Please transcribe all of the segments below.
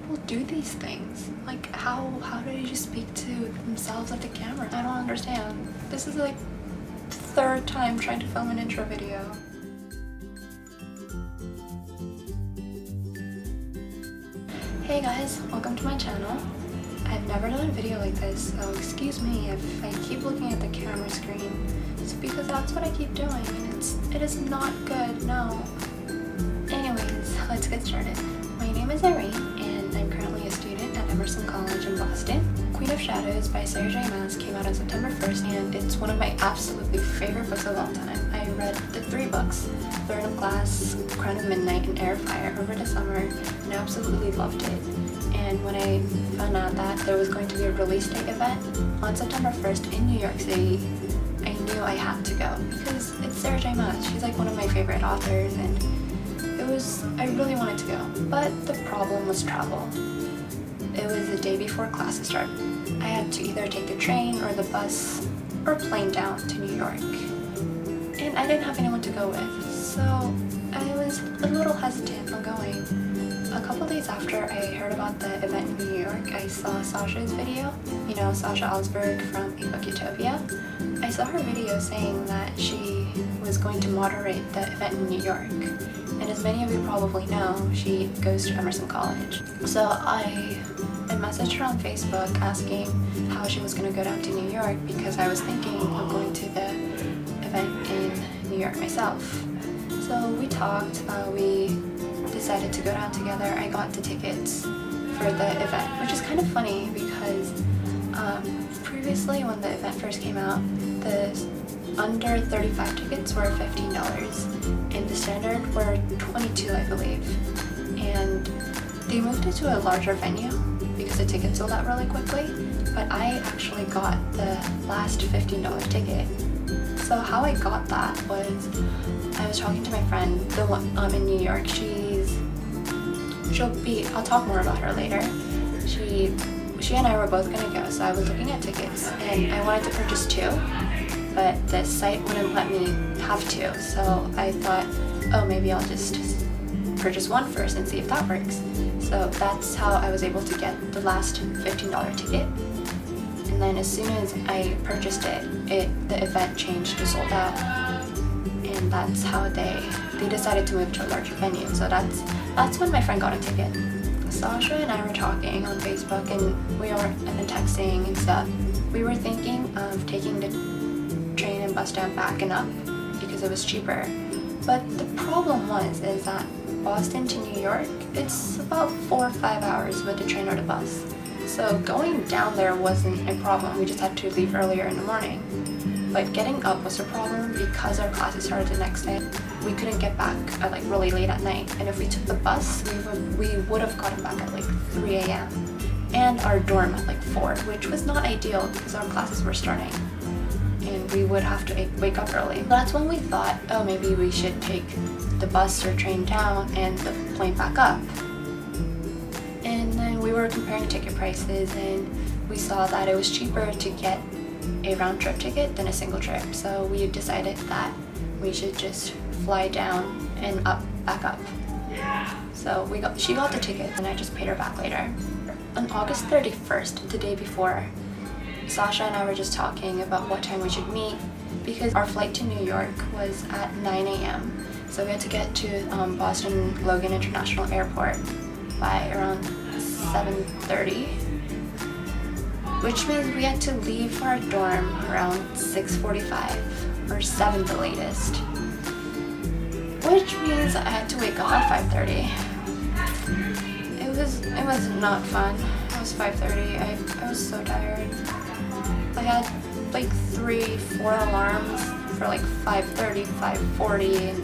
people do these things? Like, how do they just speak to themselves at the camera? I don't understand. This is like the third time trying to film an intro video. Hey guys, welcome to my channel. I've never done a video like this, so excuse me if I keep looking at the camera screen. It's because that's what I keep doing, and it is not good, no. Anyways, let's get started. My name is Irene, and I'm currently a student at Emerson College in Boston. Queen of Shadows by Sasha Alsberg came out on September 1st, and it's one of my absolutely favorite books of all time. I read the three books, Throne of Glass, Crown of Midnight, and Air of Fire over the summer, and I absolutely loved it. And when I found out that there was going to be a release date event on September 1st in New York City, I knew I had to go because it's Sarah J. Maas. She's like one of my favorite authors, and I really wanted to go. But the problem was travel. It was the day before classes started. I had to either take the train or the bus or plane down to New York. And I didn't have anyone to go with, so I was a little hesitant on going. A couple days after I heard about the event in New York, I saw Sasha's video, you know, Sasha Alsberg from abookutopia. I saw her video saying that she was going to moderate the event in New York. And as many of you probably know, she goes to Emerson College. So I messaged her on Facebook asking how she was going to go down to New York because I was thinking of going to the event in New York myself. So we talked, we decided to go down together. I got the tickets for the event, which is kind of funny because previously when the event first came out, the under 35 tickets were $15 and the standard were $22, I believe. And they moved it to a larger venue because the tickets sold out really quickly, but I actually got the last $15 ticket. So how I got that was I was talking to my friend, the one in New York. I'll talk more about her later. She and I were both gonna go, so I was looking at tickets and I wanted to purchase two, but the site wouldn't let me have two, so I thought, oh, maybe I'll just purchase one first and see if that works. So that's how I was able to get the last $15 ticket. And then as soon as I purchased it, the event changed to sold out. And that's how they decided to move to a larger venue. So that's when my friend got a ticket. Sasha and I were talking on Facebook, and we were texting and stuff. We were thinking of taking the train and bus down back and up because it was cheaper. But the problem is that Boston to New York, it's about 4 or 5 hours with the train or the bus. So going down there wasn't a problem. We just had to leave earlier in the morning. But getting up was a problem because our classes started the next day. We couldn't get back at like really late at night. And if we took the bus, we would have gotten back at like 3 a.m. And our dorm at like 4, which was not ideal because our classes were starting. And we would have to wake up early. That's when we thought, oh, maybe we should take the bus or train down and the plane back up. And then we were comparing ticket prices, and we saw that it was cheaper to get a round trip ticket than a single trip. So we decided that we should just fly down and back up. So she got the tickets and I just paid her back later. On August 31st, the day before, Sasha and I were just talking about what time we should meet because our flight to New York was at 9 a.m. So we had to get to Boston Logan International Airport by around 7:30, which means we had to leave our dorm around 6:45 or 7 the latest, which means I had to wake up at 5:30. It was not fun. It was 5:30. I was so tired. I had like 3-4 alarms for like 5:30, 5:40, and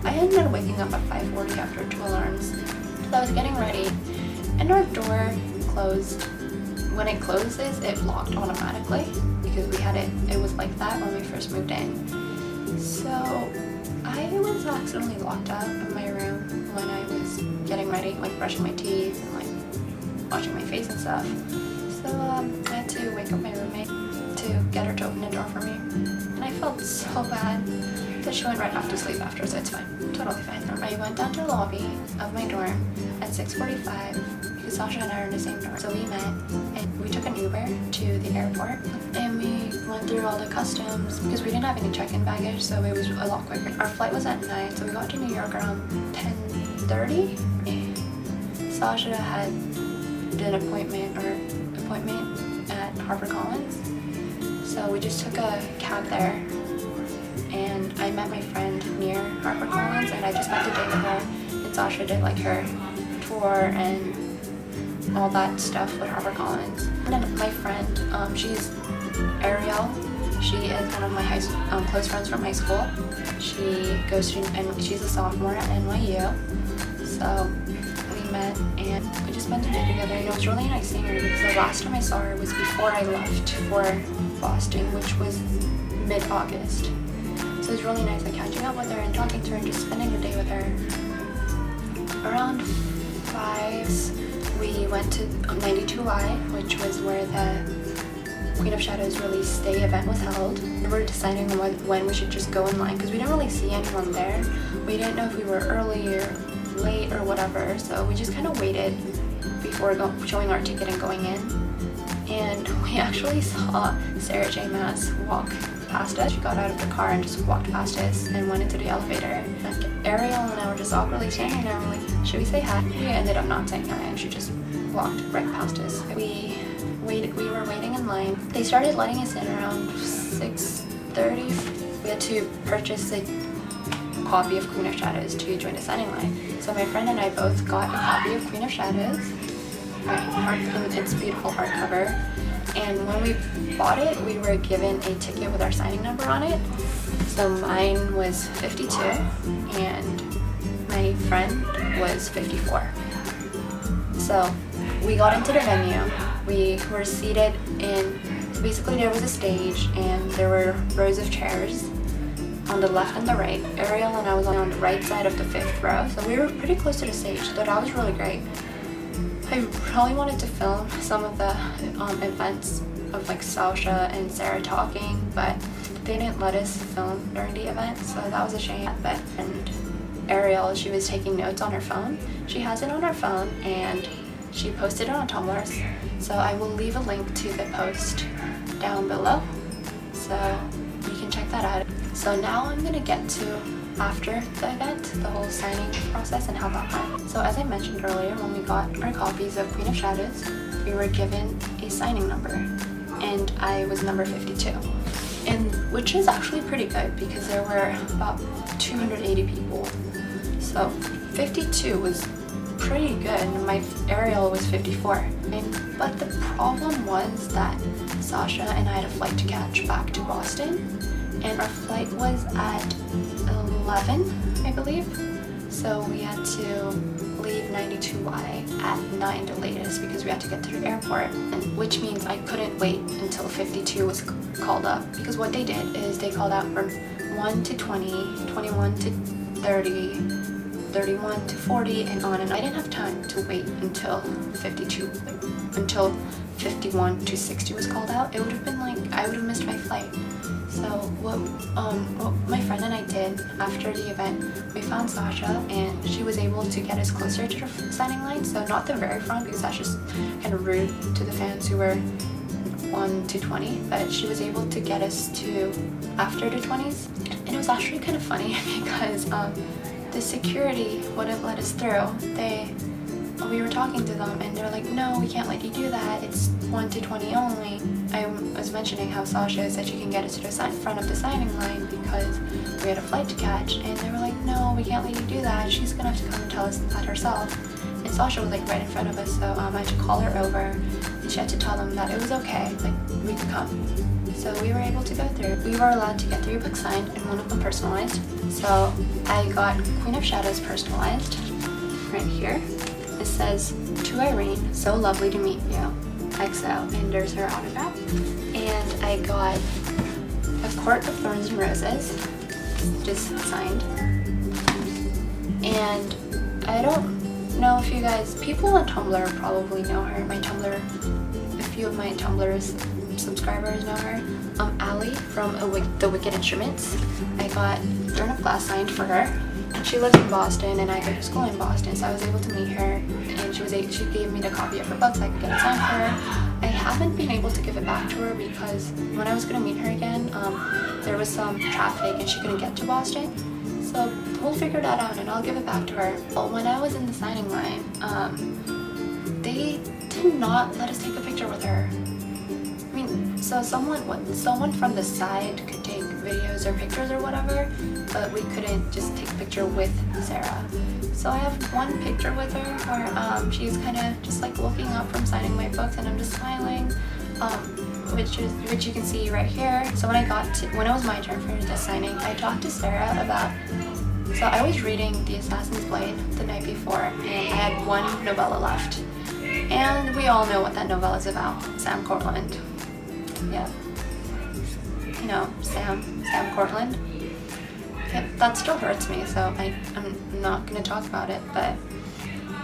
I ended up waking up at 5:40 after 2 alarms. So I was getting ready, and our door closed. When it closes, it locked automatically because it was like that when we first moved in. So I was accidentally locked out of my room when I was getting ready, like brushing my teeth and like washing my face and stuff. So I had to wake up my roommate to get her to open the door for me, and I felt so bad. But she went right off to sleep after, so it's fine. Totally fine. I went down to the lobby of my dorm at 6:45 because Sasha and I are in the same dorm. So we met and we took an Uber to the airport and we went through all the customs because we didn't have any check-in baggage, so it was a lot quicker. Our flight was at 9, so we got to New York around 10:30. Sasha had an appointment at HarperCollins, so we just took a cab there, and I met my friend near HarperCollins, and I just spent the day with her. And Sasha did like her tour and all that stuff with HarperCollins. And then my friend, she's Ariel. She is one of my close friends from high school. She goes to, and she's a sophomore at NYU. So we met and we just spent the day together, and it was really nice seeing her because the last time I saw her was before I left for Boston, which was mid-August. So it was really nice catching up with her and talking to her and just spending the day with her. Around 5, we went to 92Y, which was where the Queen of Shadows release day event was held. We were deciding when we should just go in line because we didn't really see anyone there. We didn't know if we were early or late or whatever, so we just kind of waited before showing our ticket and going in. And we actually saw Sarah J. Maas walk past us. She got out of the car and just walked past us and went into the elevator. Like, Ariel and I were just awkwardly standing there and we're like, should we say hi? We ended up not saying hi and she just walked right past us. We were waiting in line. They started letting us in around 6:30. We had to purchase a copy of Queen of Shadows to join the signing line. So my friend and I both got a copy of Queen of Shadows. It's beautiful hardcover. And when we bought it, we were given a ticket with our signing number on it. So mine was 52 and my friend was 54. So we got into the venue. We were seated in, basically there was a stage and there were rows of chairs on the left and the right. Ariel and I was on the right side of the 5th row, so we were pretty close to the stage, so that was really great. I really wanted to film some of the events of like Sasha and Sarah talking, but they didn't let us film during the event, so that was a shame. And Ariel, she was taking notes on her phone. She has it on her phone and she posted it on Tumblr, so I will leave a link to the post down below, so you can check that out. So now I'm gonna get to after the event, the whole signing process and how that went. So as I mentioned earlier, when we got our copies of Queen of Shadows, we were given a signing number, and I was number 52, and which is actually pretty good because there were about 280 people. So 52 was pretty good, and my Ariel was 54. But the problem was that Sasha and I had a flight to catch back to Boston, and our flight was at 11, I believe. So we had to leave 92Y at 9 the latest because we had to get to the airport, and which means I couldn't wait until 52 was called up, because what they did is they called out from 1 to 20, 21 to 30, 31 to 40 and on, and I didn't have time to wait until 52, until 51 to 60 was called out. It would have been like, I would have missed my flight. So what my friend and I did after the event, we found Sasha and she was able to get us closer to the signing line, so not the very front because that's just kind of rude to the fans who were 1 to 20, but she was able to get us to after the 20s. And it was actually kind of funny because the security wouldn't let us through. We were talking to them and they're like, no, we can't let you do that. It's 1 to 20 only. I was mentioning how Sasha said she can get us to the front of the signing line because we had a flight to catch, and they were like, no, we can't let you do that. She's gonna have to come and tell us that herself. And Sasha was like right in front of us, so I had to call her over and she had to tell them that it was okay, like we could come. So we were able to go through. We were allowed to get 3 books signed and 1 of them personalized. So I got Queen of Shadows personalized right here. It says, to Irene, so lovely to meet you, XO, and there's her autograph. And I got A Court of Thorns and Roses, just signed. And I don't know if you guys, people on Tumblr probably know her. My Tumblr, a few of my Tumblr's subscribers know her. Allie from The Wicked Instruments. I got Throne of Glass signed for her. she lives in Boston and I go to school in Boston, so I was able to meet her, and she gave me the copy of her book so I could get it signed for her. I haven't been able to give it back to her because when I was going to meet her again, there was some traffic and she couldn't get to Boston. So we'll figure that out and I'll give it back to her. But when I was in the signing line, they did not let us take a picture with her. I mean, so someone from the side could take videos or pictures or whatever, but we couldn't just take a picture with Sarah. So I have one picture with her where she's kind of just like looking up from signing my books and I'm just smiling, which you can see right here. So when it was my turn for the signing, I talked to Sarah about, so I was reading The Assassin's Blade the night before and I had one novella left. And we all know what that novella is about, Sam Cortland. Yeah. You know, Sam Cortland. Yeah, that still hurts me, so I'm not going to talk about it, but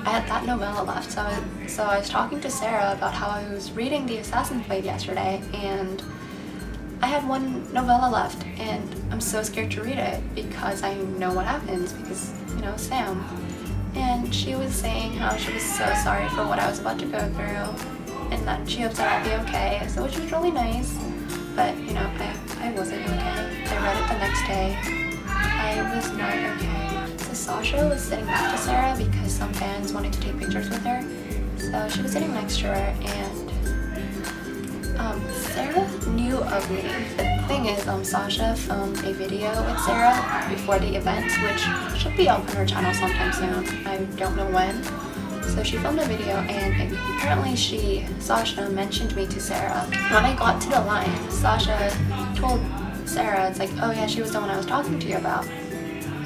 I had that novella left. So I was talking to Sarah about how I was reading The Assassin's Blade yesterday, and I had one novella left, and I'm so scared to read it because I know what happens, because, you know, Sam. And she was saying how she was so sorry for what I was about to go through, and that she hopes that I'll be okay, so which was really nice. But, you know, I wasn't okay. I read it the next day. I was not okay. So Sasha was sitting next to Sarah because some fans wanted to take pictures with her. So she was sitting next to her, and Sarah knew of me. The thing is, Sasha filmed a video with Sarah before the event, which should be up on her channel sometime soon. I don't know when. So she filmed a video, and apparently Sasha mentioned me to Sarah. When I got to the line, Sasha told Sarah, it's like, oh yeah, she was the one I was talking to you about.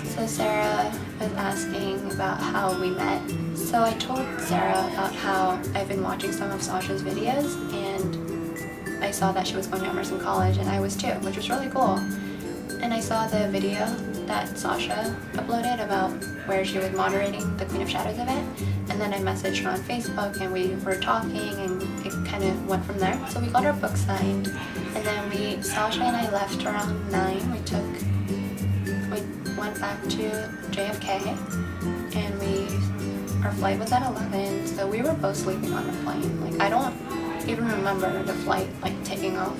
So Sarah was asking about how we met. So I told Sarah about how I've been watching some of Sasha's videos, and I saw that she was going to Emerson College, and I was too, which was really cool. And I saw the video that Sasha uploaded about where she was moderating the Queen of Shadows event, and then I messaged her on Facebook and we were talking and it kind of went from there. So we got our book signed, and then Sasha and I left around 9. We went back to JFK, and our flight was at 11, so we were both sleeping on the plane. Like, I don't even remember the flight like taking off.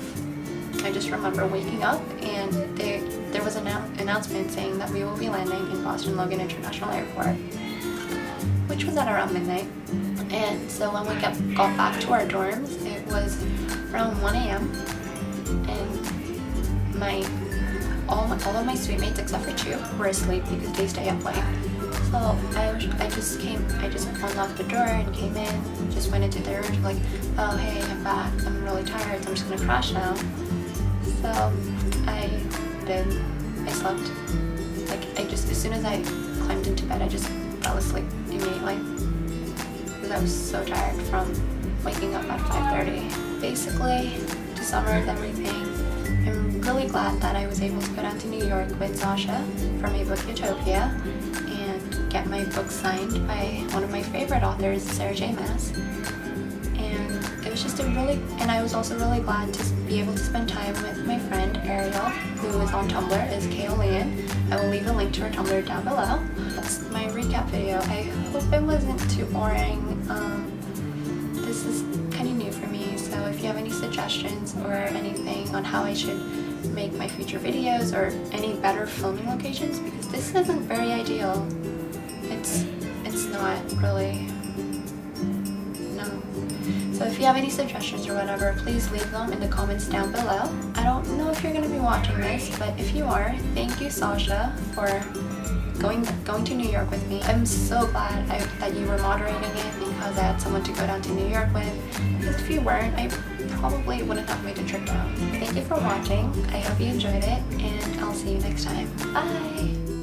I just remember waking up and there was an announcement saying that we will be landing in Boston Logan International Airport, which was at around midnight. And so when we got back to our dorms, it was around 1 a.m. and all of my suite mates except for 2 were asleep because they stay up late. So I just unlocked the door and came in, just went into their room, like, oh hey, I'm back, I'm really tired, so I'm just gonna crash now. So I slept. Like, as soon as I climbed into bed, I just fell asleep immediately because I was so tired from waking up at 5:30. Basically, to summarize everything, I'm really glad that I was able to go down to New York with Sasha from abookutopia and get my book signed by one of my favorite authors, Sarah J. Maas. And it was just and I was also really glad to be able to spend time with my friend Ariel, who is on Tumblr as Kaolian. I will leave a link to her Tumblr down below. That's my recap video. I hope it wasn't too boring. This is kind of new for me, so if you have any suggestions or anything on how I should make my future videos or any better filming locations, because this isn't very ideal. It's not really. So if you have any suggestions or whatever, please leave them in the comments down below. I don't know if you're going to be watching this, but if you are, thank you, Sasha, for going to New York with me. I'm so glad that you were moderating it because I had someone to go down to New York with. Because if you weren't, I probably wouldn't have made the trip down. Thank you for watching. I hope you enjoyed it, and I'll see you next time. Bye!